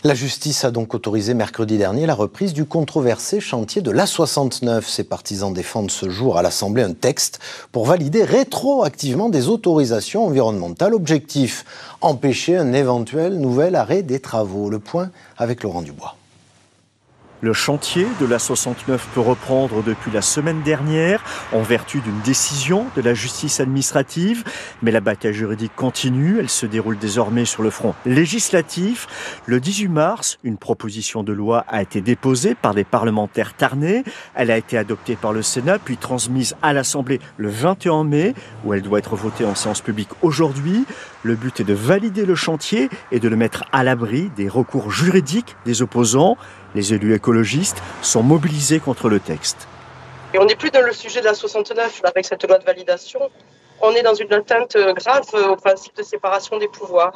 La justice a donc autorisé mercredi dernier la reprise du controversé chantier de l'A69. Ses partisans défendent ce jour à l'Assemblée un texte pour valider rétroactivement des autorisations environnementales. Objectif, empêcher un éventuel nouvel arrêt des travaux. Le point avec Laurent Dubois. Le chantier de l'A69 peut reprendre depuis la semaine dernière en vertu d'une décision de la justice administrative. Mais la bataille juridique continue. Elle se déroule désormais sur le front législatif. Le 18 mars, une proposition de loi a été déposée par des parlementaires tarnais. Elle a été adoptée par le Sénat puis transmise à l'Assemblée le 21 mai où elle doit être votée en séance publique aujourd'hui. Le but est de valider le chantier et de le mettre à l'abri des recours juridiques des opposants. Les élus écologistes sont mobilisés contre le texte. Et on n'est plus dans le sujet de la 69 avec cette loi de validation. On est dans une atteinte grave au principe de séparation des pouvoirs.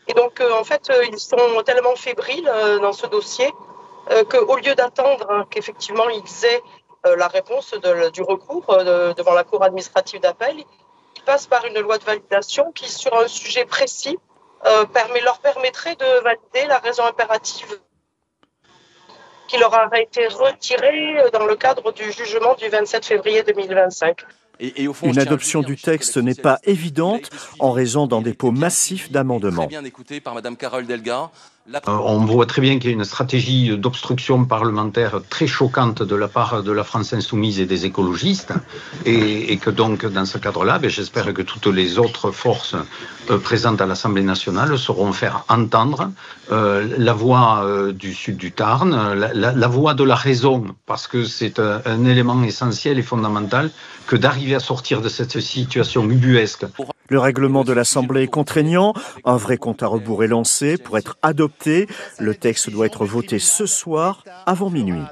Et donc, en fait, ils sont tellement fébriles dans ce dossier qu'au lieu d'attendre qu'effectivement ils aient la réponse du recours devant la Cour administrative d'appel, ils passent par une loi de validation qui, sur un sujet précis, leur permettrait de valider la raison impérative qui leur a été retirée dans le cadre du jugement du 27 février 2025. Une adoption du texte n'est pas évidente en raison d'un dépôt massif d'amendements. On voit très bien qu'il y a une stratégie d'obstruction parlementaire très choquante de la part de la France Insoumise et des écologistes et que donc dans ce cadre-là, j'espère que toutes les autres forces présentes à l'Assemblée nationale sauront faire entendre la voix du sud du Tarn, la voix de la raison, parce que c'est un élément essentiel et fondamental que d'arriver à sortir de cette situation ubuesque. Le règlement de l'Assemblée est contraignant. Un vrai compte à rebours est lancé pour être adopté. Le texte doit être voté ce soir avant minuit.